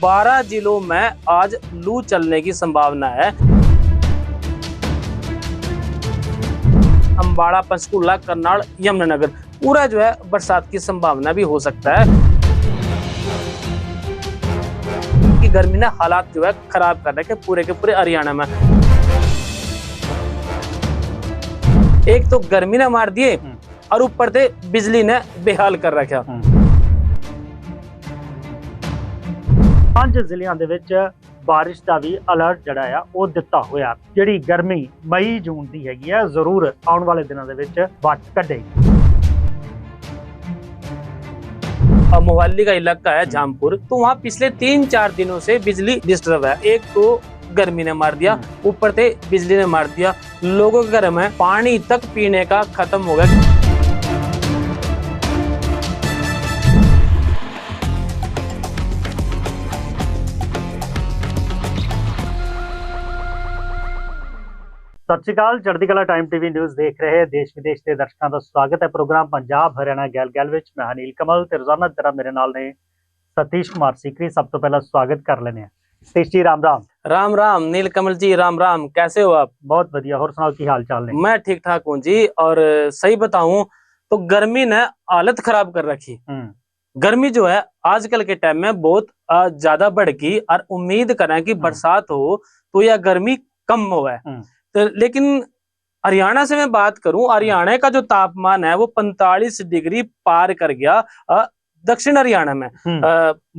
12 जिलों में आज लू चलने की संभावना है। अंबाड़ा, पंचकुला, करनाल, यमुनानगर पूरा जो है बरसात की संभावना भी हो सकता है कि गर्मी ने हालात जो है खराब कर रखे पूरे के पूरे हरियाणा में। एक तो गर्मी ने मार दिए और ऊपर से बिजली ने बेहाल कर रखा। 5 ਜ਼ਿਲ੍ਹਿਆਂ ਦੇ ਵਿੱਚ ਬਾਰਿਸ਼ ਦਾ ਵੀ ਅਲਰਟ ਜਿਹੜਾ ਆ ਉਹ ਦਿੱਤਾ ਹੋਇਆ। ਜਿਹੜੀ ਗਰਮੀ ਮਈ ਜੂਨ ਦੀ ਹੈਗੀ ਆ ਜ਼ਰੂਰ ਆਉਣ ਵਾਲੇ ਦਿਨਾਂ ਦੇ ਵਿੱਚ ਵੱਟ ਕੱਢੇਗੀ। मोहाली का इलाका है जामपुर, तो वहाँ पिछले 3-4 दिनों से बिजली डिस्टर्ब है। एक तो गर्मी ने मार दिया, ऊपर से बिजली ने मार दिया। लोगों के घर में पानी तक पीने का खत्म हो गया। सत श्री अकाल, चढ़ती कला टाइम टीवी न्यूज़ देख रहे देश विदेश के दर्शकों का स्वागत है। प्रोग्राम पंजाब हरियाणा गैल गैल विच मैं अनिल कमल ते रोजाना की तरह मेरे नाल ने सतीश कुमार सीकरी। सब तो पहला स्वागत कर लेने सतीश जी। राम राम। राम राम नील कमल जी, राम राम। कैसे हो आप? बहुत बढ़िया, और सुनाओ की हाल चाल ने? मैं ठीक ठाक हूँ जी। और सही बताऊं तो गर्मी ने हालत खराब कर रखी। गर्मी जो है आजकल के टाइम में बहुत ज्यादा बढ़ गई और उम्मीद करें कि बरसात हो तो यह गर्मी कम हो है। तो लेकिन हरियाणा से मैं बात करूं, हरियाणा का जो तापमान है वो 45 डिग्री पार कर गया। दक्षिण हरियाणा में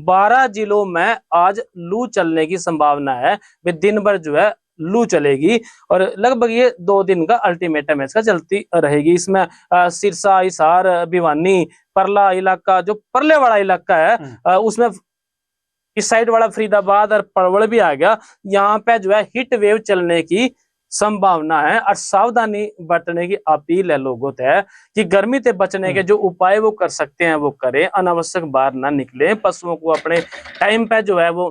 12 जिलों में आज लू चलने की संभावना है। वे दिन भर जो है लू चलेगी और लगभग ये 2 दिन का अल्टीमेटम इसका चलती रहेगी। इसमें सिरसा, हिसार, भिवानी, परला इलाका, जो परले वाला इलाका है उसमें इस साइड वाला फरीदाबाद और परवल भी आ गया। यहाँ पे जो है हीट वेव चलने की संभावना है और सावधानी बरतने की अपील है लोगों से कि गर्मी से बचने के जो उपाय वो कर सकते हैं वो करें। अनावश्यक बाहर ना निकले, पशुओं को अपने टाइम पे जो है वो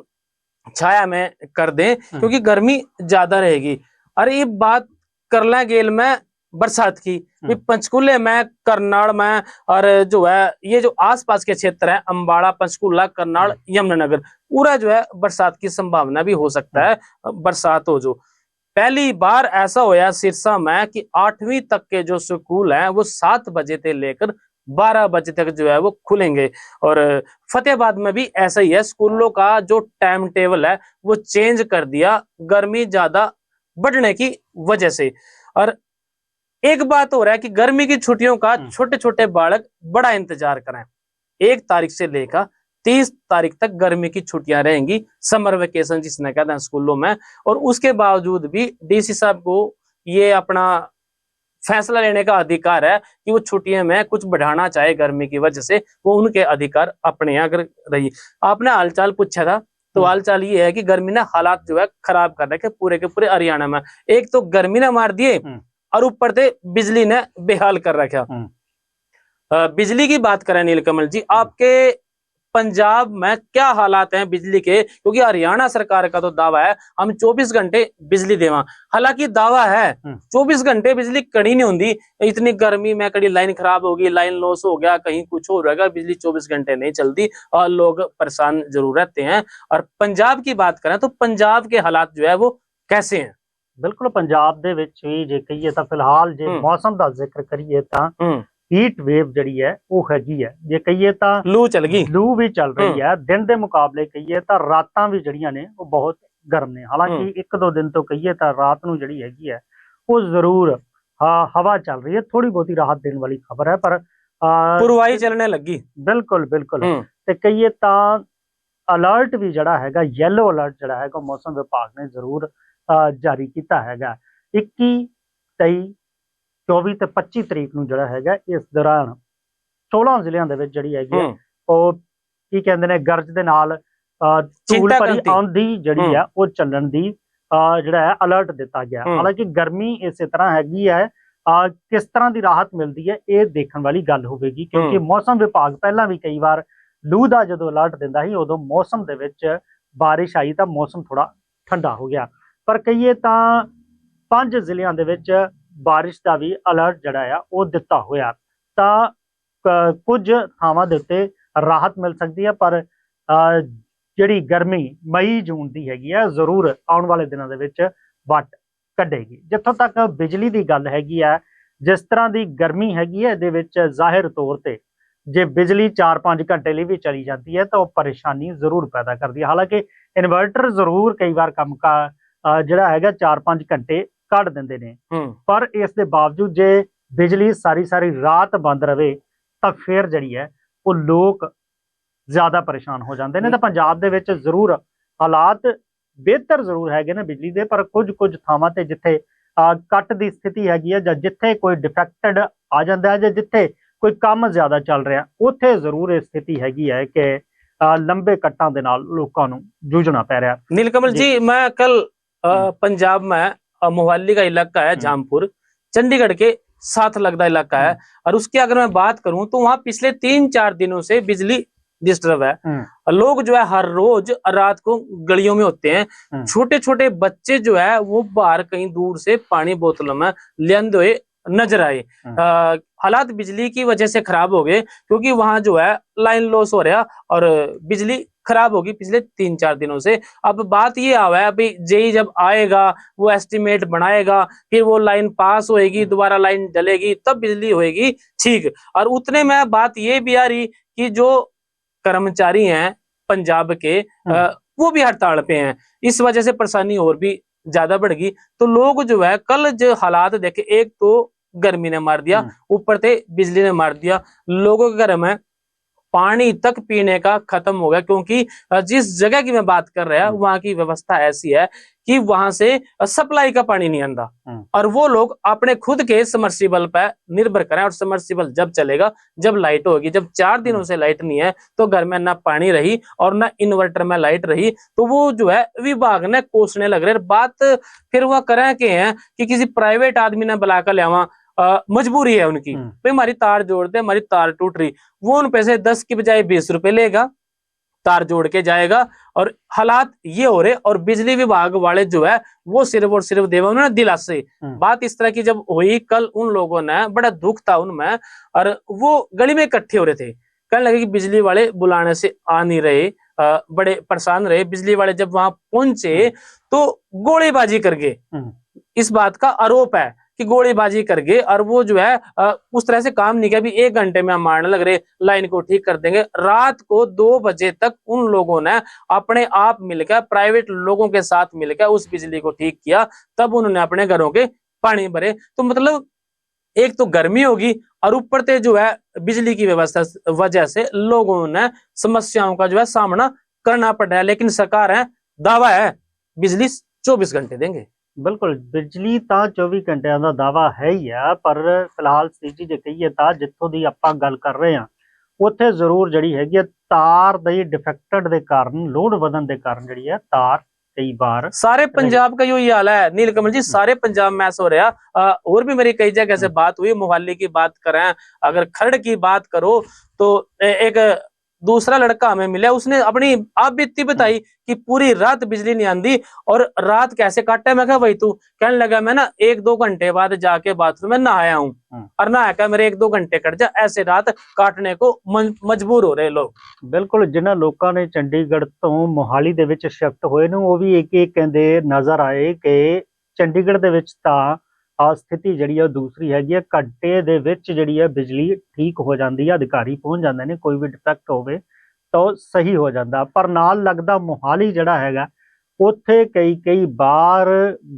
छाया में कर दें क्योंकि गर्मी ज्यादा रहेगी। अरे ये बात करला गेल में बरसात की, पंचकुले में, करनाल में और जो है ये जो आसपास के क्षेत्र है अंबाड़ा, पंचकुला, करनाल, यमुनानगर पूरा जो है बरसात की संभावना भी हो सकता है। बरसात हो जो पहली बार ऐसा होया सिरसा में कि 8वीं तक के जो स्कूल हैं वो 7 बजे से लेकर 12 बजे तक जो है वो खुलेंगे। और फतेहाबाद में भी ऐसा ही है, स्कूलों का जो टाइम टेबल है वो चेंज कर दिया गर्मी ज्यादा बढ़ने की वजह से। और एक बात हो रहा है कि गर्मी की छुट्टियों का छोटे छोटे बालक बड़ा इंतजार करें। 1 तारीख से लेकर 30 तारीख तक गर्मी की छुट्टियां रहेंगी, समर वेकेशन जिसने कहते हैं स्कूलों में। और उसके बावजूद भी डीसी साहब को ये अपना फैसला लेने का अधिकार है कि वो छुट्टियों में कुछ बढ़ाना चाहे गर्मी की वजह से, वो उनके अधिकार अपने यहाँ अगर रही। आपने हालचाल पूछा था तो हालचाल ये है कि गर्मी ने हालात जो है खराब कर रखे पूरे के पूरे हरियाणा में। एक तो गर्मी ने मार दिए और ऊपर से बिजली ने बेहाल कर रखा। बिजली की बात करें नील कमल जी, आपके पंजाब में क्या हालात हैं बिजली के? क्योंकि हरियाणा सरकार का तो दावा है हम 24 घंटे बिजली देवा। हालांकि दावा है 24 घंटे बिजली कड़ी नहीं होती। इतनी गर्मी में कड़ी लाइन खराब होगी, लाइन लॉस हो गया, कहीं कुछ हो रहेगा, बिजली 24 घंटे नहीं चलती और लोग परेशान जरूर रहते हैं। और पंजाब की बात करें तो पंजाब के हालात जो है वो कैसे हैं? बिल्कुल, पंजाब दे विच भी जे कहिए तां फिलहाल जे मौसम का जिक्र करिए तां हीट वेव जड़ी है वो हैगी है। जे कहिए तां लू चल गई, लू भी चल रही है। दिन के मुकाबले कहिए तां रातां भी जड़ियां ने वो बहुत गर्म ने। हालांकि 1-2 दिन तो कहिए तां रात नूं जड़ी हैगी है वो जरूर हवा चल रही है, थोड़ी बहुती राहत देने वाली खबर है। पर पुरवाई चलने लगी। बिल्कुल बिल्कुल। ते कहिए तां अलर्ट भी जड़ा हैगा, येलो अलर्ट जड़ा हैगा मौसम विभाग ने जरूर जारी किया हैगा। 21, 23, 24 ਤੇ 25 ਤਰੀਕ ਨੂੰ ਜਿਹੜਾ ਹੈਗਾ ਇਸ ਦੌਰਾਨ 16 ਜ਼ਿਲ੍ਹਿਆਂ ਦੇ ਵਿੱਚ ਜਿਹੜੀ ਹੈਗੀ ਉਹ ਕੀ ਕਹਿੰਦੇ ਨੇ ਗਰਜ ਦੇ ਨਾਲ ਧੂਲ ਭਰੀ ਆਂधी ਜਿਹੜੀ ਆ ਉਹ ਚੱਲਣ ਦੀ ਜਿਹੜਾ ਹੈ ਅਲਰਟ ਦਿੱਤਾ ਗਿਆ। ਹਾਲਾਂਕਿ ਗਰਮੀ ਇਸੇ ਤਰ੍ਹਾਂ ਹੈਗੀ ਹੈ, ਕਿਸ ਤਰ੍ਹਾਂ ਦੀ ਰਾਹਤ ਮਿਲਦੀ ਹੈ ਇਹ ਦੇਖਣ ਵਾਲੀ ਗੱਲ ਹੋਵੇਗੀ ਕਿਉਂਕਿ ਮੌਸਮ ਵਿਭਾਗ ਪਹਿਲਾਂ ਵੀ ਕਈ ਵਾਰ ਲੂ ਦਾ ਜਦੋਂ ਅਲਰਟ ਦਿੰਦਾ ਸੀ ਉਦੋਂ ਮੌਸਮ ਦੇ ਵਿੱਚ ਬਾਰਿਸ਼ ਆਈ ਤਾਂ ਮੌਸਮ ਥੋੜਾ ਠੰਡਾ ਹੋ ਗਿਆ। ਪਰ ਕਹੀਏ ਤਾਂ 5 ਜ਼ਿਲ੍ਹਿਆਂ ਦੇ ਵਿੱਚ बारिश का भी अलर्ट जड़ा है वो दिता होया तां कुछ थावां दे उत्ते राहत मिल सकती है। पर ਜਿਹੜੀ ਗਰਮੀ ਮਈ ਜੂਨ ਦੀ ਹੈਗੀ ਆ ਜ਼ਰੂਰ ਆਉਣ ਵਾਲੇ ਦਿਨਾਂ ਦੇ ਵਿੱਚ ਵੱਟ ਕੱਢੇਗੀ। ਜਿੱਥੋਂ ਤੱਕ ਬਿਜਲੀ ਦੀ ਗੱਲ ਹੈਗੀ ਆ, ਜਿਸ ਤਰ੍ਹਾਂ ਦੀ ਗਰਮੀ ਹੈਗੀ ਹੈ ਇਹਦੇ ਵਿੱਚ ਜ਼ਾਹਿਰ ਤੌਰ ਤੇ ਜੇ ਬਿਜਲੀ 4-5 ਘੰਟੇ ਲਈ ਵੀ ਚਲੀ ਜਾਂਦੀ ਹੈ ਤਾਂ ਉਹ ਪਰੇਸ਼ਾਨੀ ਜ਼ਰੂਰ ਪੈਦਾ ਕਰਦੀ ਹੈ। ਹਾਲਾਂਕਿ ਇਨਵਰਟਰ ਜ਼ਰੂਰ ਕਈ ਵਾਰ ਕੰਮ ਜਿਹੜਾ ਹੈਗਾ 4-5 ਘੰਟੇ ਕੱਢ ਦਿੰਦੇ ਨੇ, ਪਰ ਇਸ ਦੇ ਬਾਵਜੂਦ ਜੇ ਬਿਜਲੀ ਸਾਰੀ ਰਾਤ ਬੰਦ ਰਵੇ ਤਾਂ ਫਿਰ ਜਿਹੜੀ ਹੈ ਉਹ ਲੋਕ ਜ਼ਿਆਦਾ ਪਰੇਸ਼ਾਨ ਹੋ ਜਾਂਦੇ ਨੇ। ਤਾਂ ਪੰਜਾਬ ਦੇ ਵਿੱਚ ਜ਼ਰੂਰ ਹਾਲਾਤ ਬਿਹਤਰ ਜ਼ਰੂਰ ਹੈਗੇ ਨੇ ਬਿਜਲੀ ਦੇ, ਪਰ ਕੁਝ ਥਾਵਾਂ ਤੇ ਜਿੱਥੇ ਕੱਟ ਦੀ ਸਥਿਤੀ ਹੈਗੀ ਹੈ ਜਾਂ ਜਿੱਥੇ ਕੋਈ ਡਿਫੈਕਟਡ ਆ ਜਾਂਦਾ ਹੈ ਜਾਂ ਜਿੱਥੇ ਕੋਈ ਕੰਮ ਜ਼ਿਆਦਾ ਚੱਲ ਰਿਹਾ, ਉੱਥੇ ਜ਼ਰੂਰ ਇਹ ਸਥਿਤੀ ਹੈਗੀ ਹੈ ਕਿ लंबे कट्टां दे नाल लोकां नूं जूझना पै रहा। नीलकमल जी, मैं कल पंजाब में मोहाली का इलाका है जामपुर, चंडीगढ़ के साथ लगता इलाका है, और उसकी अगर मैं बात करूं तो वहां पिछले 3-4 दिनों से बिजली डिस्टर्ब है। लोग जो है हर रोज रात को गलियों में होते हैं, छोटे छोटे बच्चे जो है वो बाहर कहीं दूर से पानी बोतलों में लेंदे हुए नजर आए। हालात बिजली की वजह से खराब हो गए क्योंकि वहां जो है लाइन लॉस हो रहा और बिजली खराब होगी पिछले 3-4 दिनों से। अब बात ये आवा है अभी जेई जब आएगा वो एस्टिमेट बनाएगा, फिर वो लाइन पास होएगी, दोबारा लाइन जलेगी, तब बिजली होएगी ठीक। और उतने में बात ये भी आ रही कि जो कर्मचारी हैं पंजाब के वो भी हड़ताल पे हैं, इस वजह से परेशानी और भी ज्यादा बढ़ गई। तो लोग जो है कल जो हालात देखे, एक तो गर्मी ने मार दिया, ऊपर से बिजली ने मार दिया, लोगों के घर में पानी तक पीने का खत्म हो गया। क्योंकि जिस जगह की मैं बात कर रहा हूं वहां की व्यवस्था ऐसी है कि वहां से सप्लाई का पानी नहीं आता, और वो लोग अपने खुद के समर्सिबल पे निर्भर करें, और समर्सिबल जब चलेगा जब लाइट होगी। जब 4 दिनों से लाइट नहीं है तो घर में ना पानी रही और ना इन्वर्टर में लाइट रही, तो वो जो है विभाग ने कोसने लग रहे। बात फिर वह करें के हैं कि किसी प्राइवेट आदमी ने बुलाकर लियावा, मजबूरी है उनकी, भाई हमारी तार जोड़ दे, हमारी तार टूट रही, वो उन पैसे 10 की बजाय 20 रुपए लेगा, तार जोड़ के जाएगा। और हालात ये हो रहे, और बिजली विभाग वाले जो है वो सिर्फ और सिर्फ देवा उन्होंने दिलासे। बात इस तरह की जब हुई कल, उन लोगों ने बड़ा दुख था उनमें, और वो गली में इकट्ठे हो रहे थे, कहने लगे कि बिजली वाले बुलाने से आ नहीं रहे, बड़े परेशान रहे। बिजली वाले जब वहां पहुंचे तो गोलीबाजी कर गए, इस बात का आरोप है कि गोलीबाजी कर गए, और वो जो है उस तरह से काम नहीं किया। अभी 1 घंटे में हम मारने लग रहे, लाइन को ठीक कर देंगे। रात को 2 बजे तक उन लोगों ने अपने आप मिलकर, प्राइवेट लोगों के साथ मिलकर उस बिजली को ठीक किया, तब उन्होंने अपने घरों के पानी भरे। तो मतलब एक तो गर्मी होगी, और ऊपर से जो है बिजली की व्यवस्था वजह से लोगों ने समस्याओं का जो है सामना करना पड़ रहा है। लेकिन सरकार है, दावा है बिजली 24 घंटे देंगे। बिल्कुल, बिजली ਤਾਂ 24 ਘੰਟਿਆਂ ਦਾ ਦਾਵਾ ਹੈ ਹੀ ਆ, ਪਰ ਫਿਲਹਾਲ ਸਥਿਤੀ ਜੇ ਕਹੀਏ ਤਾਂ ਜਿੱਥੋਂ ਦੀ ਆਪਾਂ ਗੱਲ ਕਰ ਰਹੇ ਹਾਂ ਉੱਥੇ ਜ਼ਰੂਰ ਜਿਹੜੀ ਹੈਗੀ ਆ ਤਾਰ ਦੇ ਡਿਫੈਕਟਡ ਦੇ ਕਾਰਨ, ਲੋਡ ਵਧਣ ਦੇ ਕਾਰਨ ਜਿਹੜੀ ਹੈ ਤਾਰ कई बार सारे पंजाब का यही हाल है नीलकमल जी, सारे पंजाब में ऐसा हो रहा। और भी मेरी कई जगह से बात हुई, मोहाली की बात करें, अगर खरड़ की बात करो तो एक दूसरा लड़का हमें मिला, उसने अपनी आप बीती बताई कि पूरी रात बिजली नहीं आती, और रात कैसे काटे। मैं कहा भाई तू, कहने लगा मैं ना 1-2 घंटे बाद जाके बाथरूम में नहाया हूँ, और नहा के मेरे 1-2 घंटे कट जा, ऐसे रात काटने को मजबूर हो रहे लोग। बिल्कुल, जिन्हां लोगों ने चंडीगढ़ तो मोहाली दे विच शिफ्ट होए ने, वो भी एक कहंदे नजर आए कि चंडीगढ़ दे विच तां स्थिति जिहड़ी है दूसरी हैगी है, घंटे दे विच जिहड़ी है बिजली ठीक हो जाती है, अधिकारी पहुंच जाते हैं, कोई भी डिफेक्ट होवे तो सही हो जाता। पर नाल लगदा मोहाली जिहड़ा हैगा उत्थे कई बार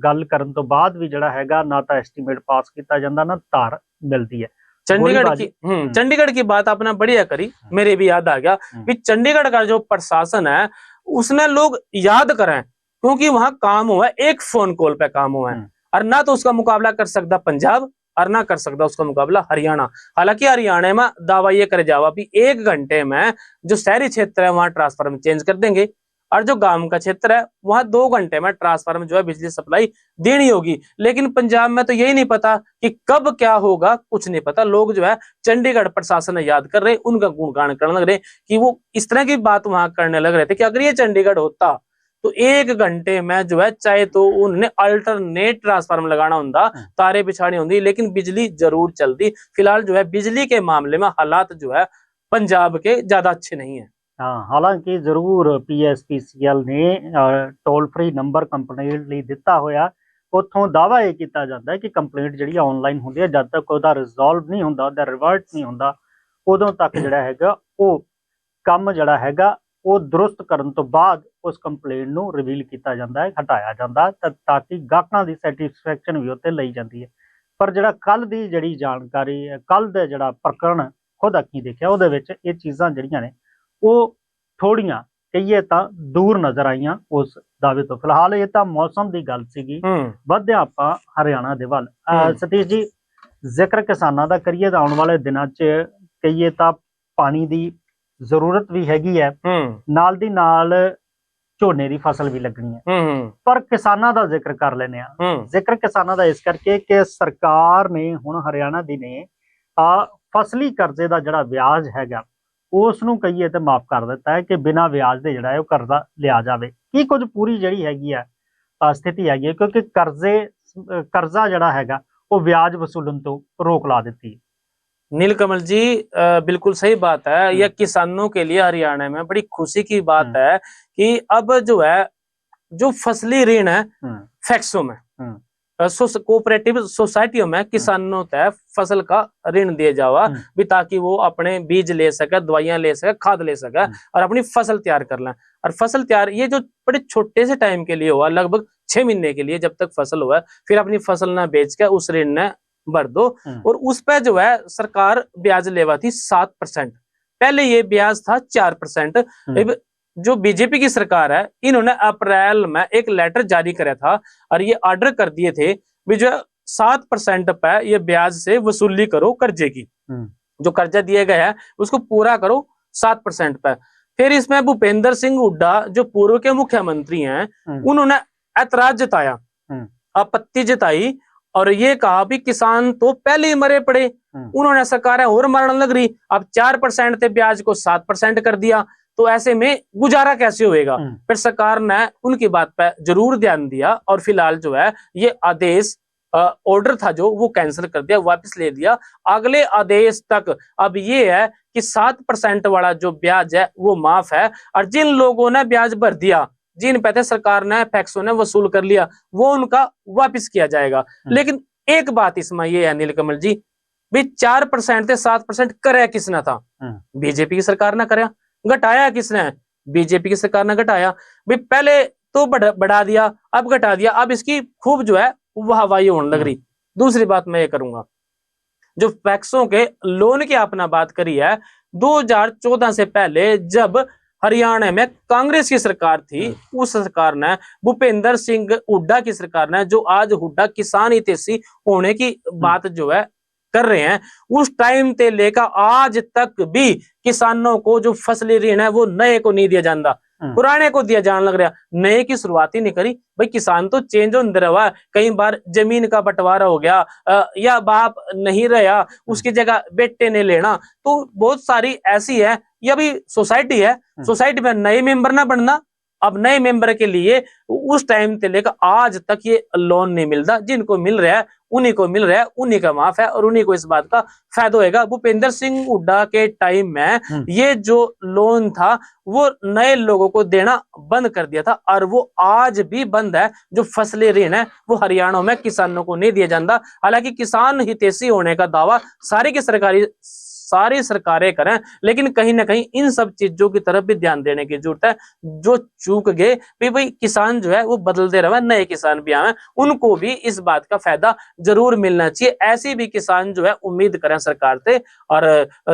गल करन तो बाद भी जिहड़ा हैगा ना तो एस्टीमेट पास किया जाता, ना तार मिलती है। चंडीगढ़ की बात आपने बढ़िया करी, मेरे भी याद आ गया कि चंडीगढ़ का जो प्रशासन है उसने लोग याद करें, क्योंकि वहां काम हुआ है, एक फोन कॉल पे काम हुआ है, और ना तो उसका मुकाबला कर सकता पंजाब, और ना कर सकता उसका मुकाबला हरियाणा। हालांकि हरियाणा में दावा ये कर जावा भी 1 घंटे में जो शहरी क्षेत्र है वहां ट्रांसफार्मर चेंज कर देंगे, और जो गांव का क्षेत्र है वहां 2 घंटे में ट्रांसफार्मर जो है बिजली सप्लाई देनी होगी। लेकिन पंजाब में तो यही नहीं पता कि कब क्या होगा, कुछ नहीं पता। लोग जो है चंडीगढ़ प्रशासन याद कर रहे, उनका गुणगान करने लग रहे कि वो इस तरह की बात वहां करने लग रहे थे कि अगर ये चंडीगढ़ होता तो 1 घंटे में जो है चाहे तो उन्होंने अल्टरनेट ट्रांसफार्मर लगाना होता, तारे बिछानी होती, लेकिन बिजली जरूर चलती। फिलहाल जो है बिजली के मामले में हालात जो है पंजाब के ज्यादा अच्छे नहीं है। हाँ, ਹਾਲਾਂਕਿ ਜ਼ਰੂਰ PSPCL ਨੇ ਟੋਲ ਫ੍ਰੀ ਨੰਬਰ ਕੰਪਲੇਂਟ ਲਈ ਦਿੱਤਾ ਹੋਇਆ। ਉੱਥੋਂ ਦਾਅਵਾ ਇਹ ਕੀਤਾ ਜਾਂਦਾ ਹੈ ਕਿ ਕੰਪਲੇਂਟ ਜਿਹੜੀ ਆਨਲਾਈਨ ਹੁੰਦੀ ਹੈ, ਜਦ ਤੱਕ ਉਹਦਾ ਰਿਜ਼ੋਲਵ ਨਹੀਂ ਹੁੰਦਾ, ਉਹਦਾ ਰਿਵਰਟ ਨਹੀਂ ਹੁੰਦਾ, ਉਦੋਂ ਤੱਕ ਜਿਹੜਾ ਹੈਗਾ ਉਹ ਕੰਮ ਜਿਹੜਾ ਹੈਗਾ ਉਹ ਦਰੁਸਤ ਕਰਨ ਤੋਂ ਬਾਅਦ ਉਸ ਕੰਪਲੇਂਟ ਨੂੰ ਰਿਵੀਲ ਕੀਤਾ ਜਾਂਦਾ ਹੈ, ਹਟਾਇਆ ਜਾਂਦਾ ਤਾਂ ਕਿ ਗਾਹਕਾਂ ਦੀ ਸੈਟੀਸਫੈਕਸ਼ਨ ਵੀ ਉੱਤੇ ਲਈ ਜਾਂਦੀ ਹੈ। ਪਰ ਜਿਹੜਾ ਕੱਲ ਦੀ ਜਿਹੜੀ ਜਾਣਕਾਰੀ ਹੈ, ਕੱਲ ਦਾ ਜਿਹੜਾ ਪ੍ਰਕਰਣ ਖੁਦ ਅੱਖੀਂ ਦੇਖਿਆ, ਉਹਦੇ ਵਿੱਚ ਇਹ ਚੀਜ਼ਾਂ ਜਿਹੜੀਆਂ ਨੇ ਉਹ ਥੋੜੀਆਂ ਕਹੀਏ ਤਾਂ ਦੂਰ ਨਜ਼ਰ ਆਈਆਂ ਉਸ ਦਾਅਵੇ ਤੋਂ। ਫਿਲਹਾਲ ਇਹ ਤਾਂ ਮੌਸਮ ਦੀ ਗੱਲ ਸੀਗੀ। ਵਧਦੇ ਆਪਾਂ ਹਰਿਆਣਾ ਦੇ ਵੱਲ। ਸਤੀਸ਼ ਜੀ, ਜ਼ਿਕਰ ਕਿਸਾਨਾਂ ਦਾ ਕਰੀਏ ਤਾਂ ਆਉਣ ਵਾਲੇ ਦਿਨਾਂ 'ਚ ਕਹੀਏ ਤਾਂ ਪਾਣੀ ਦੀ ਜ਼ਰੂਰਤ ਵੀ ਹੈਗੀ ਹੈ, ਨਾਲ ਦੀ ਨਾਲ ਝੋਨੇ ਦੀ ਫਸਲ ਵੀ ਲੱਗਣੀ ਹੈ। ਪਰ ਕਿਸਾਨਾਂ ਦਾ ਜ਼ਿਕਰ ਕਰ ਲੈਂਦੇ ਆ। ਜ਼ਿਕਰ ਕਿਸਾਨਾਂ ਦਾ ਇਸ ਕਰਕੇ ਕਿ ਸਰਕਾਰ ਨੇ ਹੁਣ ਹਰਿਆਣਾ ਦੀ ਨੇ ਫਸਲੀ ਕਰਜ਼ੇ ਦਾ ਜਿਹੜਾ ਵਿਆਜ ਹੈਗਾ ਉਸ ਨੂੰ ਕਹੀਏ ਤੇ ਮਾਫ ਕਰ ਦਿੱਤਾ ਹੈ ਕਿ ਬਿਨਾਂ ਵਿਆਜ ਦੇ ਜਿਹੜਾ ਹੈ ਉਹ ਕਰਜ਼ਾ ਲਿਆ ਜਾਵੇ। ਕੀ ਕੁਝ ਪੂਰੀ ਜਿਹੜੀ ਹੈਗੀ ਹੈ ਸਥਿਤੀ ਹੈਗੀ ਹੈ, ਕਿਉਂਕਿ ਕਰਜ਼ਾ ਜਿਹੜਾ ਹੈਗਾ वो ब्याज वसूलन तो रोक ला देती है। नीलकमल जी बिल्कुल सही बात है। यह किसानों के लिए हरियाणा में बड़ी खुशी की बात है कि अब जो है जो फसली ऋण है फैक्सों में कोऑपरेटिव सोसाइटियों में किसानों तय फसल का ऋण दिया जावा भी, ताकि वो अपने बीज ले सके, दवाइयां ले सके, खाद ले सके और अपनी फसल तैयार कर लें। और फसल तैयार ये जो बड़े छोटे से टाइम के लिए हुआ, लगभग 6 महीने के लिए, जब तक फसल हुआ, फिर अपनी फसल ना बेच के उस ऋण ने भर दो। और उस पर जो है सरकार ब्याज लेवा थी 7%। पहले ये ब्याज था 4%। जो बीजेपी की सरकार है, इन्होंने अप्रैल में एक लेटर जारी करा था और ये ऑर्डर कर दिए थे भी जो 7% पे ये ब्याज से वसूली करो कर्जे की। जो कर्जा दिया गया है उसको पूरा करो 7% पे। फिर इसमें भूपेंद्र सिंह हुड्डा जो पूर्व के मुख्यमंत्री हैं, उन्होंने ऐतराज जताया, आपत्ति जताई और ये कहा भी किसान तो पहले ही मरे पड़े, उन्होंने सरकारें और मरने लग रही, अब 4% थे ब्याज को 7% कर दिया, तो ऐसे में गुजारा कैसे होएगा। फिर सरकार ने उनकी बात पर जरूर ध्यान दिया और फिलहाल जो है ये आदेश ऑर्डर था जो वो कैंसिल कर दिया, वापस ले दिया। अगले आदेश तक अब ये है कि 7% वाला जो ब्याज है वो माफ है, और जिन लोगों ने ब्याज भर दिया, जिन पैसे सरकार ने पैक्सों ने वसूल कर लिया, वो उनका वापस किया जाएगा। लेकिन एक बात इसमें ये है नीलकमल जी, भी 4% से 7% करे किसने था? बीजेपी की सरकार ने करे। घटाया किसने? बीजेपी की सरकार ने घटाया। भाई पहले तो बढ़ा दिया, अब घटा दिया, अब इसकी खूब जो है वाहवाही होने लग रही। दूसरी बात मैं ये करूंगा, जो पैक्सों के लोन की आपने बात करी है, 2014 से पहले जब हरियाणा में कांग्रेस की सरकार थी, उस सरकार ने, भूपेंद्र सिंह हुड्डा की सरकार ने, जो आज हुड्डा किसान हितैषी होने की बात जो है कर रहे हैं, उस टाइम से लेकर आज तक भी किसानों को जो फसली ऋण है वो नए को नहीं दिया जाता, पुराने को दिया जाने लग रहा। नए की शुरुआत ही नहीं करी। भाई किसान तो चेंज होने रहा, कई बार जमीन का बंटवारा हो गया या बाप नहीं रहा, उसकी जगह बेटे ने लेना, तो बहुत सारी ऐसी है। या भी सोसाइटी है, सोसाइटी में नए मेंबर ना बनना, अब नए मेंबर के लिए उस टाइम से लेकर आज तक ये लोन नहीं मिलता। जिनको मिल रहा है उन्हीं को मिल रहा है, उन्हीं का माफ है और उन्हीं को इस बात का फायदा होगा। भूपेंद्र सिंह हुड्डा के टाइम में ये जो लोन था वो नए लोगों को देना बंद कर दिया था, और वो आज भी बंद है। जो फसली ऋण है वो हरियाणा में किसानों को नहीं दिया जाता। हालांकि किसान हितैषी होने का दावा सारी सरकारें करें, लेकिन कहीं ना कहीं इन सब चीजों की तरफ भी ध्यान देने की जरूरत है। जो चूक गए भाई किसान जो है वो बदलते रहे, नए किसान भी आए, उनको भी इस बात का फायदा जरूर मिलना चाहिए। ऐसे भी किसान जो है उम्मीद करें सरकार से, और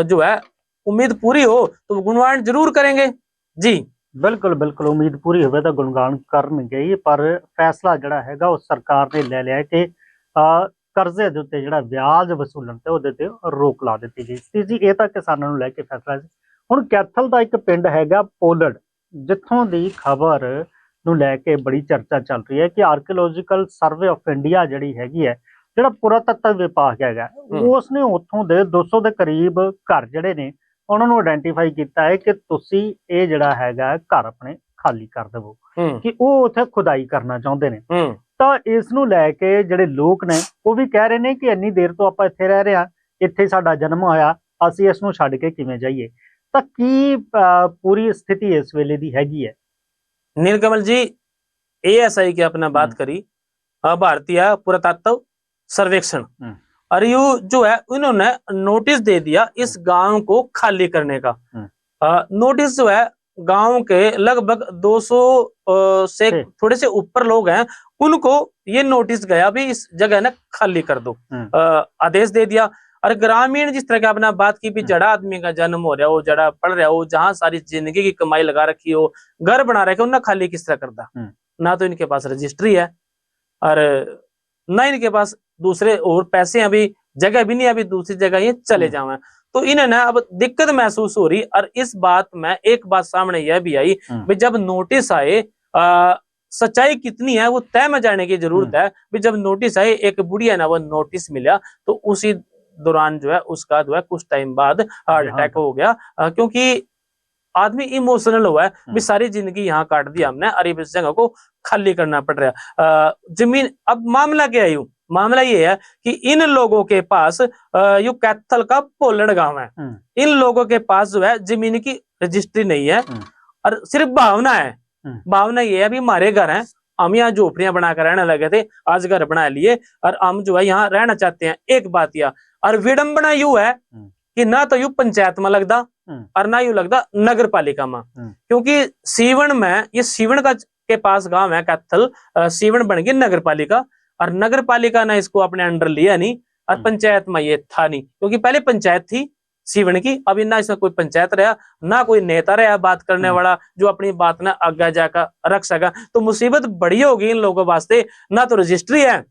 जो है उम्मीद पूरी हो तो गुणगान जरूर करेंगे जी। बिल्कुल बिल्कुल, उम्मीद पूरी हो तो गुणगान करनगे ही, पर फैसला जिहड़ा हैगा उस सरकार ने ले लिया कि ਕਰਜ਼ੇ ਦੇ ਉੱਤੇ ਜਿਹੜਾ ਵਿਆਜ ਵਸੂਲਣ ਤੇ ਉਹਦੇ ਤੇ ਰੋਕ ਲਾ ਦਿੱਤੀ ਗਈ ਸੀ ਜੀ। ਇਹ ਤਾਂ ਕਿਸਾਨਾਂ ਨੂੰ ਲੈ ਕੇ ਫੈਸਲਾ ਸੀ। ਹੁਣ ਕੈਥਲ ਦਾ ਇੱਕ ਪਿੰਡ ਹੈਗਾ ਪੋਲੜ, ਜਿੱਥੋਂ ਦੀ ਖਬਰ ਨੂੰ ਲੈ ਕੇ ਬੜੀ ਚਰਚਾ ਚੱਲ ਰਹੀ ਹੈ ਕਿ ਆਰਕੀਓਲੋਜੀਕਲ ਸਰਵੇ ਆਫ ਇੰਡੀਆ ਜਿਹੜੀ ਹੈਗੀ ਹੈ, ਜਿਹੜਾ ਪੁਰਾਤੱਤਵ ਵਿਭਾਗ ਹੈਗਾ, ਉਸ ਨੇ ਉੱਥੋਂ ਦੇ 200 ਦੇ ਕਰੀਬ ਘਰ ਜਿਹੜੇ ਨੇ ਉਹਨਾਂ ਨੂੰ ਆਇਡੈਂਟੀਫਾਈ ਕੀਤਾ ਹੈ ਕਿ ਤੁਸੀਂ ਇਹ ਜਿਹੜਾ ਹੈਗਾ ਘਰ ਆਪਣੇ ਖਾਲੀ ਕਰ ਦੇਵੋ, ਕਿ ਉਹ ਉੱਥੇ ਖੁਦਾਈ ਕਰਨਾ ਚਾਹੁੰਦੇ ਨੇ। ਤਾਂ ਇਸ ਨੂੰ ਲੈ ਕੇ ਜਿਹੜੇ ਲੋਕ ਨੇ ਉਹ ਵੀ ਕਹਿ ਰਹੇ ਨੇ ਕਿ ਇੰਨੀ ਦੇਰ ਤੋਂ ਆਪਾਂ ਇੱਥੇ ਰਹਿ ਰਹੇ ਹਾਂ, ਇੱਥੇ ਸਾਡਾ ਜਨਮ ਹੋਇਆ, ਅਸੀਂ ਇਸ ਨੂੰ ਛੱਡ ਕੇ ਕਿਵੇਂ ਜਾਈਏ। ਤਾਂ ਕੀ ਪੂਰੀ ਸਥਿਤੀ ਇਸ ਵੇਲੇ ਦੀ ਹੈਗੀ ਹੈ? नीलकमल जी, ASI की अपना बात करी, भारतीय पुरातत्व सर्वेक्षण, और यू जो है इन्होंने नोटिस दे दिया इस गांव को खाली करने का। नोटिस जो है गांव के लगभग 200 से थोड़े से ऊपर लोग हैं, उनको ये नोटिस गया भी इस जगह ना खाली कर दो, आदेश दे दिया। और ग्रामीण जिस तरह की आपने बात की भी, जड़ा आदमी का जन्म हो रहा हो, जड़ा पढ़ रहा हो, जहां सारी जिंदगी की कमाई लगा रखी हो, घर बना रखे, उन्हें खाली किस तरह करता? ना तो इनके पास रजिस्ट्री है और ना इनके पास दूसरे और पैसे, अभी जगह भी नहीं, अभी दूसरी जगह ये चले जावे। तो इन्हें ना अब दिक्कत महसूस हो रही। और इस बात में एक बात सामने यह भी आई भी, जब नोटिस आए, सच्चाई कितनी है वो तय में जाने की जरूरत है। भी जब नोटिस आए, एक बुढ़िया ना वो नोटिस मिला, तो उसी दौरान जो है उसका जो है कुछ टाइम बाद हार्ट अटैक हो गया, क्योंकि आदमी इमोशनल हुआ है भी, सारी जिंदगी यहाँ काट दी हमने और इस जगह को खाली करना पड़ रहा। जमीन, अब मामला क्या है? मामला ये है कि इन लोगों के पास यू कैथल का पोलड़ गांव है, इन लोगों के पास जो है जमीन की रजिस्ट्री नहीं है और सिर्फ भावना है। भावना ये है भी हमारे घर हैं, हम यहाँ झोपड़ियां बनाकर रहने लगे थे, आज घर बना लिए और हम जो है यहाँ रहना चाहते हैं। एक बात यह, और विडंबना यू है कि ना तो यू पंचायत में लगता और ना यू लगता नगर पालिका में, क्योंकि सीवन में, ये सीवन का के पास गांव है कैथल, सीवन बन गई नगर पालिका और नगर पालिका ने इसको अपने अंडर लिया नहीं और पंचायत में ये था नहीं, क्योंकि पहले पंचायत थी सीवन की, अभी ना इसमें कोई पंचायत रहा, ना कोई नेता रहा बात करने वाला जो अपनी बात ना आगे जाकर रख सका। तो मुसीबत बड़ी होगी इन लोगों वास्ते, ना तो रजिस्ट्री है,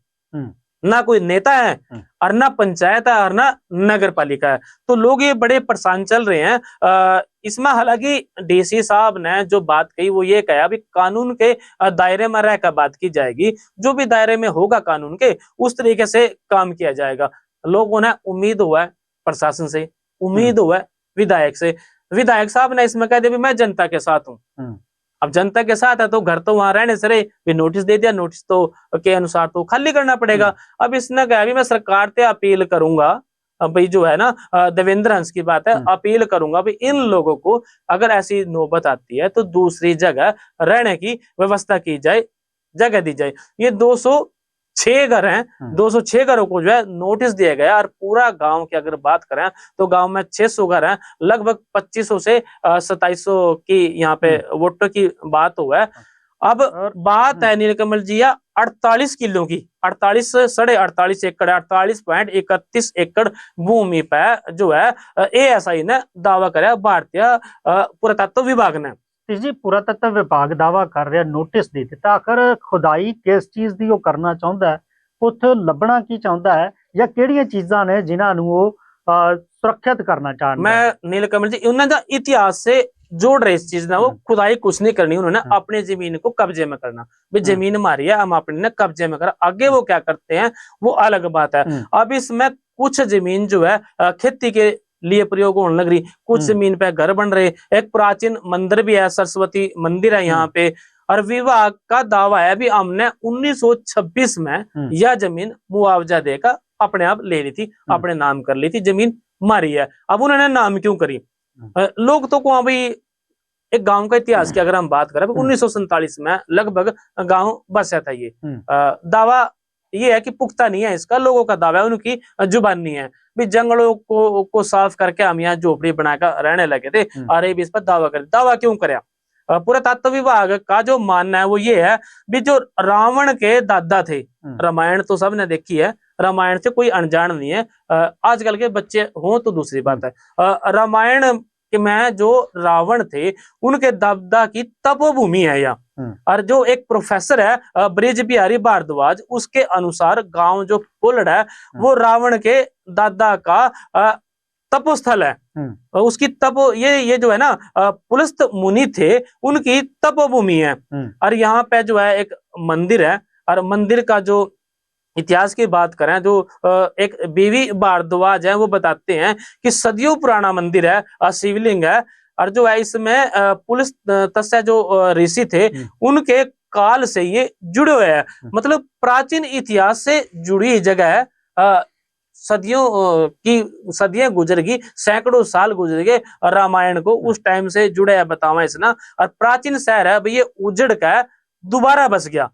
ना कोई नेता है और ना पंचायत है और ना नगर पालिका है। तो लोग ये बड़े परेशान चल रहे हैं। इसमें हालांकि डीसी साहब ने जो बात कही वो ये कहा भी कानून के दायरे में रहकर बात की जाएगी, जो भी दायरे में होगा कानून के उस तरीके से काम किया जाएगा। लोगों ने उम्मीद हुआ है प्रशासन से, उम्मीद हुआ है विधायक से, विधायक साहब ने इसमें कह दिया मैं जनता के साथ हूँ। अब जनता के साथ है तो घर तो वहां रहने से रहे, भी नोटिस दे दिया, नोटिस तो के अनुसार तो खाली करना पड़ेगा। अब इसने कहा भी मैं सरकार से अपील करूंगा, अब भाई जो है ना देवेंद्र हंस की बात है, अपील करूंगा भी इन लोगों को अगर ऐसी नौबत आती है तो दूसरी जगह रहने की व्यवस्था की जाए, जगह दी जाए। ये 206 घर हैं, 206 घरों को जो है नोटिस दिया गया और पूरा गांव की अगर बात करें तो गांव में 600 घर हैं, लगभग 2500 से 2700 की यहाँ पे वोटर की बात हुआ है। अब बात है नीलकमल जी 48 किलो की, 48 साढ़े 48 एकड़, 48.31 एकड़ भूमि पे जो है ASI ने दावा कराया, भारतीय पुरातत्व विभाग ने। जी पुरातत्व विभाग दावा कर रहा, नोटिस दे दिता, आखिर खुदाई किस चीज की वो करना चाहता है, उत्थे लभना की चाहता है, या किहड़ियां चीजां ने जिन्हां नूं वो सुरक्षित करना चाहता है? मैं नीलकमल जी उन्होंने इतिहास से जोड़ रहे इस चीज ना, वो खुदाई कुछ नहीं करनी, उन्होंने अपने जमीन को कब्जे में करना, भी जमीन हमारी है, हम अपने ने कब्जे में करा, आगे वो क्या करते हैं वो अलग बात है। अब इसमें कुछ जमीन जो है खेती के लिए प्रयोग होने लग रही, कुछ जमीन पे घर बन रहे, एक प्राचीन मंदिर भी है, सरस्वती मंदिर है यहाँ पे, और विभाग का दावा है भी हमने 1926 में यह जमीन मुआवजा देकर अपने आप ले ली थी, अपने नाम कर ली थी, जमीन हमारी है। अब उन्होंने नाम क्यों करी? लोग तो को अभी एक गांव का इतिहास की अगर हम बात करें 1947 में लगभग गांव बसा था। ये दावा ये है कि पुख्ता नहीं है इसका, लोगों का दावा है, उनकी जुबान नहीं है भी जंगलों को साफ करके हम यहाँ झोपड़ी बनाकर रहने लगे थे, और ये भी इस पर दावा करे। दावा क्यों करे? पुरातत्व विभाग का जो मानना है वो ये है भी जो रावण के दादा थे, रामायण तो सबने देखी है, रामायण से कोई अनजान नहीं है, आजकल के बच्चे हों तो दूसरी बात है। रामायण में जो रावण थे उनके दादा की तपोभूमि है यहाँ, और जो एक प्रोफेसर है ब्रिज बिहारी भारद्वाज, उसके अनुसार गांव जो पोलड़ है वो रावण के दादा का तपोस्थल है, उसकी तपो ये जो है ना पुलस्त मुनि थे उनकी तपोभूमि है। और यहाँ पे जो है एक मंदिर है, और मंदिर का जो इतिहास की बात करें, जो एक बीवी भारद्वाज है वो बताते हैं कि सदियों पुराना मंदिर है, शिवलिंग है, और जो है इसमें पुलिस तस्य जो ऋषि थे उनके काल से ये जुड़े हुए हैं, मतलब प्राचीन इतिहास से जुड़ी जगह है। सदियां गुजर गई, सैकड़ों साल गुजर गए, और रामायण को उस टाइम से जुड़े है बतावा इसना। और प्राचीन शहर है भाई, ये उजड़ का दोबारा बस गया।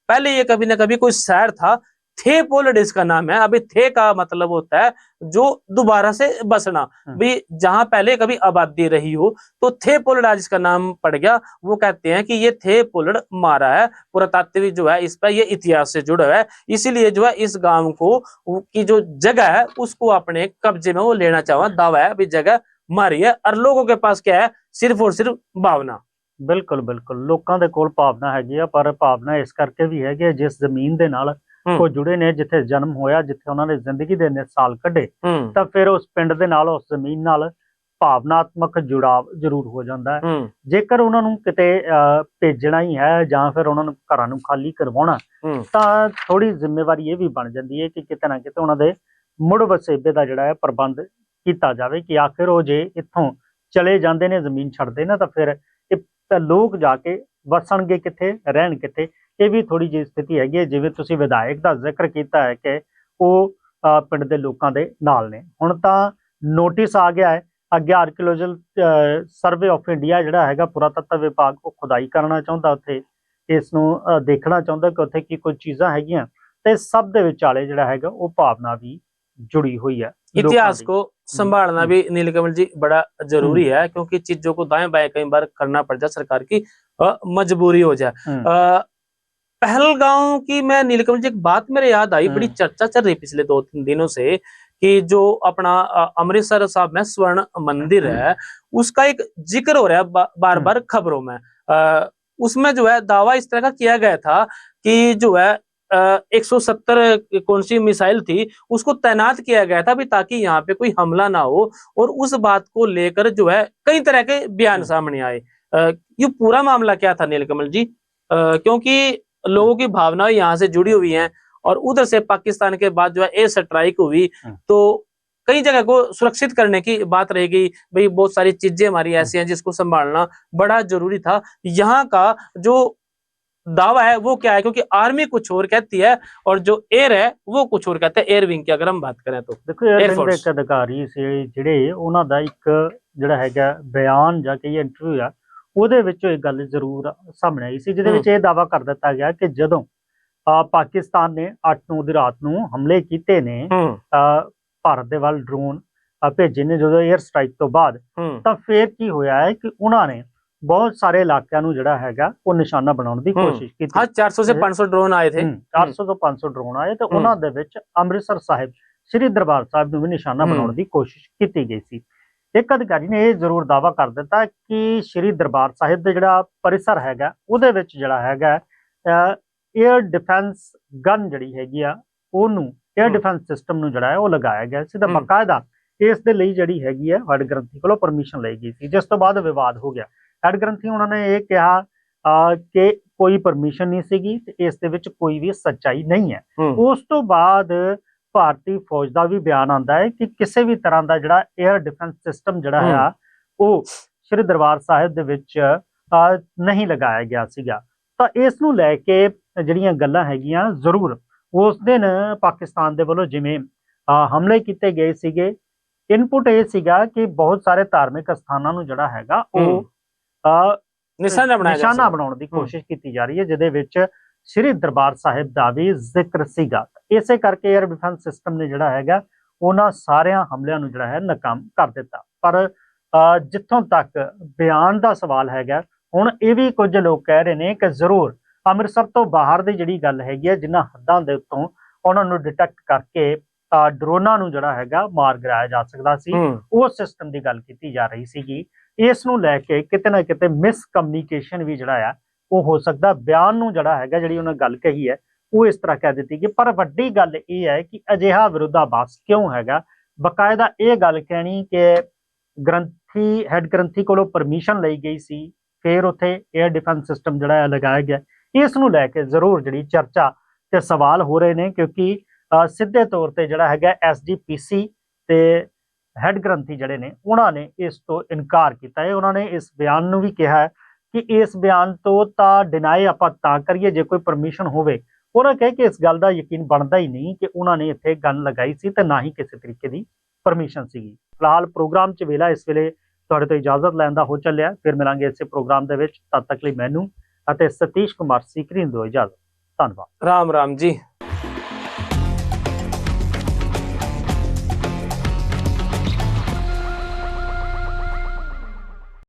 पहले ये कभी ना कभी कोई शहर था, थे पोलड इसका नाम है। अभी थे का मतलब होता है जो दोबारा से बसना, भी जहां पहले कभी आबादी रही हो, तो थे पोलड आज इसका नाम पड़ गया। वो कहते हैं कि ये थे पोलड मारा है, पुरातात्विक जो है इस पर ये इतिहास से जुड़ा हुआ है। इसीलिए जो है इस गांव को की जो जगह है उसको अपने कब्जे में वो लेना चाहा, दावा है भी जगह मारी है। और लोगों के पास क्या है, सिर्फ और सिर्फ भावना। बिल्कुल बिल्कुल, लोगों के कोल भावना हैगी आ, पर भावना इस करके भी है कि जिस जमीन दे नाल ਉਹ जुड़े ने, जिथे जन्म होया, जिथे उन्होंने जिंदगी दे साल कढ़े, तो फिर उस पिंड दे नाल, उस जमीन नाल भावनात्मक जुड़ाव जरूर हो जाता है। जेकर उन्होंने किते भेजना ही है जां फिर उन्होंने घरां नूं खाली करवाउणा, तां थोड़ी जिम्मेवारी ये भी बन जाती है कि किते ना किते उन्हां दे मुड़ वसेबे दा जिहड़ा है प्रबंध कीता जावे, कि आखिर वो जे इत्थों चले जांदे ने, जमीन छड्डदे ने, तां फिर लोग जाके वसणगे किथे, रहण किथे। ਇਹ ਵੀ ਥੋੜੀ ਜਿਹੀ ਸਥਿਤੀ ਹੈਗੀ ਹੈ। ਜਿਵੇਂ ਤੁਸੀਂ ਵਿਧਾਇਕ ਦਾ ਜ਼ਿਕਰ ਕੀਤਾ ਹੈ ਕਿ ਉਹ ਪਿੰਡ ਦੇ ਲੋਕਾਂ ਦੇ ਨਾਲ ਨੇ, ਹੁਣ ਤਾਂ ਨੋਟਿਸ ਆ ਗਿਆ ਹੈ। ਅੱਗੇ ਆਰਕੀਓਲੋਜੀਕਲ ਸਰਵੇ ਆਫ ਇੰਡੀਆ ਜਿਹੜਾ ਹੈਗਾ, ਪੁਰਾਤੱਤਵ ਵਿਭਾਗ, ਉਹ ਖੁਦਾਈ ਕਰਨਾ ਚਾਹੁੰਦਾ ਉੱਥੇ, ਇਸ ਨੂੰ ਦੇਖਣਾ ਚਾਹੁੰਦਾ ਕਿ ਉੱਥੇ ਕੀ ਕੁਝ ਚੀਜ਼ਾਂ ਹੈਗੀਆਂ, ਤੇ ਸਭ ਦੇ ਵਿਚਾਲੇ ਜਿਹੜਾ ਹੈਗਾ ਉਹ ਭਾਵਨਾ ਵੀ जुड़ी हुई है। इतिहास को संभालना भी नीलकमल जी बड़ा जरूरी है, क्योंकि चीजों को दाएं बाएं कई बार करना पड़ जाए, सरकार की मजबूरी हो जाए। पहलगांव की मैं नीलकमल जी एक बात मेरे याद आई, बड़ी चर्चा चल रही पिछले 2-3 दिनों से, कि जो अपना अमृतसर साहब में स्वर्ण मंदिर है, उसका एक जिक्र हो रहा है बार बार खबरों में। उसमें जो है दावा इस तरह का किया गया था कि जो है 170 कौन सी मिसाइल थी उसको तैनात किया गया था भी, ताकि यहाँ पे कोई हमला ना हो। और उस बात को लेकर जो है कई तरह के बयान सामने आए। ये पूरा मामला क्या था नीलकमल जी? क्योंकि लोगों की भावनाएं यहाँ से जुड़ी हुई हैं, और उधर से पाकिस्तान के बाद जो है एयर स्ट्राइक हुई, तो कई जगह को सुरक्षित करने की बात रहेगी भाई। बहुत सारी चीजें हमारी ऐसी हैं जिसको संभालना बड़ा जरूरी था। यहाँ का जो दावा है वो क्या है? क्योंकि आर्मी कुछ और कहती है और जो एयर है वो कुछ और कहते हैं, एयर विंग की अगर हम बात करें तो। देखो एयर विंग ਦੇ ਅਧਿਕਾਰੀ ਸੀ ਜਿਹੜੇ, ਉਹਨਾਂ ਦਾ ਇੱਕ ਜਿਹੜਾ ਹੈਗਾ ਬਿਆਨ ਜਾਂ ਕਿ ਇੰਟਰਵਿਊ ਆ, ਉਹਦੇ ਵਿੱਚੋਂ ਇੱਕ ਗੱਲ ਜ਼ਰੂਰ ਸਾਹਮਣੇ ਆਈ ਸੀ, ਜਿਹਦੇ ਵਿੱਚ ਇਹ ਦਾਵਾ ਕਰ ਦਿੱਤਾ ਗਿਆ ਕਿ ਜਦੋਂ ਪਾਕਿਸਤਾਨ ਨੇ 8-9 ਦੀ ਰਾਤ ਨੂੰ ਹਮਲੇ ਕੀਤੇ ਨੇ, ਭਾਰਤ ਦੇ ਵੱਲ ਡਰੋਨ ਭੇਜੇ ਨੇ ਜਦੋਂ 에ਅਰ ਸਟ੍ਰਾਈਕ ਤੋਂ ਬਾਅਦ, ਤਾਂ ਫਿਰ ਕੀ ਹੋਇਆ ਹੈ ਕਿ ਉਹਨਾਂ ਨੇ बहुत सारे इलाकों ਨੂੰ ਜਿਹੜਾ ਹੈਗਾ ਉਹ ਨਿਸ਼ਾਨਾ ਬਣਾਉਣ ਦੀ ਕੋਸ਼ਿਸ਼ ਕੀਤੀ। ਹਾਂ 400 से 500 ड्रोन आए थे, 400 ਤੋਂ 500 ਡਰੋਨ ਆਏ, ਤੇ ਉਹਨਾਂ ਦੇ ਵਿੱਚ ਅੰਮ੍ਰਿਤਸਰ ਸਾਹਿਬ, ਸ੍ਰੀ ਦਰਬਾਰ ਸਾਹਿਬ ਨੂੰ ਵੀ ਨਿਸ਼ਾਨਾ ਬਣਾਉਣ ਦੀ ਕੋਸ਼ਿਸ਼ ਕੀਤੀ ਗਈ ਸੀ। ਇੱਕ ਅਧਿਕਾਰੀ ਨੇ ਇਹ ਜ਼ਰੂਰ ਦਾਵਾ ਕਰ ਦਿੱਤਾ ਕਿ ਸ੍ਰੀ ਦਰਬਾਰ ਸਾਹਿਬ ਦਾ ਜਿਹੜਾ ਪਰਿਸਰ ਹੈਗਾ, ਉਹਦੇ ਵਿੱਚ ਜਿਹੜਾ ਹੈਗਾ 에ਅਰ ਡਿਫੈਂਸ ਗਨ ਜਿਹੜੀ ਹੈਗੀ ਆ, ਉਹਨੂੰ 에ਅਰ ਡਿਫੈਂਸ ਸਿਸਟਮ ਨੂੰ ਜਿਹੜਾ ਹੈ ਉਹ ਲਗਾਇਆ ਗਿਆ ਸੀ। ਤਾਂ ਬਕਾਇਦਾ ਇਸ ਦੇ ਲਈ ਜਿਹੜੀ ਹੈਗੀ ਆ ਹੈਡ ਗ੍ਰੰਥੀ ਕੋਲੋਂ ਪਰਮਿਸ਼ਨ ਲਈ ਗਈ ਸੀ, ਜਿਸ ਤੋਂ ਬਾਅਦ ਵਿਵਾਦ ਹੋ ਗਿਆ। ਹੈਡ ਗ੍ਰੰਥੀ ਉਹਨਾਂ ਨੇ ਇਹ ਕਿਹਾ ਕਿ ਕੋਈ ਪਰਮਿਸ਼ਨ ਨਹੀਂ ਸੀਗੀ, ਤੇ ਇਸ ਦੇ ਵਿੱਚ ਕੋਈ ਵੀ ਸੱਚਾਈ ਨਹੀਂ ਹੈ। ਉਸ ਤੋਂ ਬਾਅਦ ਭਾਰਤੀ ਫੌਜ ਦਾ ਵੀ ਬਿਆਨ ਆਉਂਦਾ ਹੈ ਕਿ ਕਿਸੇ ਵੀ ਤਰ੍ਹਾਂ ਦਾ ਜਿਹੜਾ 에ਅਰ ਡਿਫੈਂਸ ਸਿਸਟਮ ਜਿਹੜਾ ਹੈ ਉਹ ਸ੍ਰੀ ਦਰਬਾਰ ਸਾਹਿਬ ਦੇ ਵਿੱਚ ਨਹੀਂ ਲਗਾਇਆ ਗਿਆ ਸੀਗਾ। ਤਾਂ ਇਸ ਨੂੰ ਲੈ ਕੇ ਜਿਹੜੀਆਂ ਗੱਲਾਂ ਹੈਗੀਆਂ, ਜ਼ਰੂਰ ਉਸ ਦਿਨ ਪਾਕਿਸਤਾਨ ਦੇ ਵੱਲੋਂ ਜਿਵੇਂ ਹਮਲੇ ਕੀਤੇ ਗਏ ਸੀਗੇ, ਇਨਪੁਟ ਇਹ ਸੀਗਾ ਕਿ ਬਹੁਤ ਸਾਰੇ ਧਾਰਮਿਕ ਸਥਾਨਾਂ ਨੂੰ ਜਿਹੜਾ ਹੈਗਾ ਉਹ ਨਿਸ਼ਾਨਾ ਬਣਾਉਣ ਦੀ ਕੋਸ਼ਿਸ਼ ਕੀਤੀ ਜਾ ਰਹੀ ਹੈ, ਜਿਹਦੇ ਵਿੱਚ ਸ੍ਰੀ ਦਰਬਾਰ ਸਾਹਿਬ ਦਾ ਵੀ ਜ਼ਿਕਰ ਸੀਗਾ। ਇਸੇ ਕਰਕੇ 에ਅਰ ਡਿਫੈਂਸ ਸਿਸਟਮ ਨੇ ਜਿਹੜਾ ਹੈਗਾ ਉਹਨਾਂ ਸਾਰਿਆਂ ਹਮਲਿਆਂ ਨੂੰ ਜਿਹੜਾ ਹੈ ਨਾਕਾਮ ਕਰ ਦਿੱਤਾ। ਪਰ ਜਿੱਥੋਂ ਤੱਕ ਬਿਆਨ ਦਾ ਸਵਾਲ ਹੈਗਾ, ਹੁਣ ਇਹ ਵੀ ਕੁਝ ਲੋਕ ਕਹਿ ਰਹੇ ਨੇ ਕਿ ਜ਼ਰੂਰ ਅੰਮ੍ਰਿਤਸਰ ਤੋਂ ਬਾਹਰ ਦੀ ਜਿਹੜੀ ਗੱਲ ਹੈਗੀ ਹੈ, ਜਿਨ੍ਹਾਂ ਹੱਦਾਂ ਦੇ ਉੱਤੋਂ ਉਹਨਾਂ ਨੂੰ ਡਿਟੈਕਟ ਕਰਕੇ ਡਰੋਨਾਂ ਨੂੰ ਜਿਹੜਾ ਹੈਗਾ ਮਾਰ ਗਿਰਾਇਆ ਜਾ ਸਕਦਾ ਸੀ, ਉਹ ਸਿਸਟਮ ਦੀ ਗੱਲ ਕੀਤੀ ਜਾ ਰਹੀ ਸੀਗੀ। ਇਸ ਨੂੰ ਲੈ ਕੇ ਕਿਤੇ ਨਾ ਕਿਤੇ ਮਿਸਕਮਿਊਨੀਕੇਸ਼ਨ ਵੀ ਜਿਹੜਾ ਆ ਉਹ ਹੋ ਸਕਦਾ। ਬਿਆਨ ਨੂੰ ਜਿਹੜਾ ਹੈਗਾ, ਜਿਹੜੀ ਉਹਨਾਂ ਗੱਲ ਕਹੀ ਹੈ ਉਹ ਇਸ ਤਰ੍ਹਾਂ ਕਹਿ ਦਿੱਤੀ ਗਈ, ਪਰ ਵੱਡੀ ਗੱਲ ਇਹ ਹੈ ਕਿ ਅਜਿਹਾ ਵਿਰੋਧਾਭਾਸ ਕਿਉਂ ਹੈਗਾ। ਬਕਾਇਦਾ ਇਹ ਗੱਲ ਕਹਿਣੀ ਕਿ ਗ੍ਰੰਥੀ ਹੈਡ ਗ੍ਰੰਥੀ ਕੋਲੋਂ ਪਰਮਿਸ਼ਨ ਲਈ ਗਈ ਸੀ, ਫਿਰ ਉੱਥੇ 에ਅਰ ਡਿਫੈਂਸ ਸਿਸਟਮ ਜਿਹੜਾ ਹੈ ਲਗਾਇਆ ਗਿਆ। ਇਸ ਨੂੰ ਲੈ ਕੇ ਜ਼ਰੂਰ ਜਿਹੜੀ ਚਰਚਾ ਤੇ ਸਵਾਲ ਹੋ ਰਹੇ ਨੇ, ਕਿਉਂਕਿ ਸਿੱਧੇ ਤੌਰ ਤੇ ਜਿਹੜਾ ਹੈਗਾ SGPC ਤੇ ਹੈਡ ਗ੍ਰੰਥੀ ਜਿਹੜੇ ਨੇ ਉਹਨਾਂ ਨੇ ਇਸ ਤੋਂ ਇਨਕਾਰ ਕੀਤਾ ਹੈ। ਉਹਨਾਂ ਨੇ ਇਸ ਬਿਆਨ ਨੂੰ ਵੀ ਕਿਹਾ ਹੈ ਕਿ ਇਸ ਬਿਆਨ ਤੋਂ ਤਾਂ ਡਿਨਾਈ ਆਪਾਂ ਤਾਂ ਕਰੀਏ ਜੇ ਕੋਈ ਪਰਮਿਸ਼ਨ ਹੋਵੇ, ਉਹਨਾਂ ਕਹੇ ਕਿ ਇਸ ਗੱਲ ਦਾ ਯਕੀਨ ਬਣਦਾ ਹੀ ਨਹੀਂ ਕਿ ਉਹਨਾਂ ਨੇ ਇੱਥੇ ਗਨ ਲਗਾਈ ਸੀ ਤੇ ਨਾ ਹੀ ਕਿਸੇ ਤਰੀਕੇ ਦੀ ਪਰਮਿਸ਼ਨ ਸੀਗੀ। ਫਿਲਹਾਲ ਪ੍ਰੋਗਰਾਮ 'ਚ ਵੇਲਾ ਇਸ ਵੇਲੇ ਤੁਹਾਡੇ ਤੋਂ ਇਜਾਜ਼ਤ ਲੈਣ ਦਾ ਹੋ ਚੱਲਿਆ। ਫਿਰ ਮਿਲਾਂਗੇ ਇਸੇ ਪ੍ਰੋਗਰਾਮ ਦੇ ਵਿੱਚ। ਤਦ ਤੱਕ ਲਈ ਮੈਨੂੰ ਅਤੇ ਸਤੀਸ਼ ਕੁਮਾਰ ਸੀਕਰੀ ਨੂੰ ਦਿਓ ਇਜਾਜ਼ਤ। ਧੰਨਵਾਦ। राम राम जी।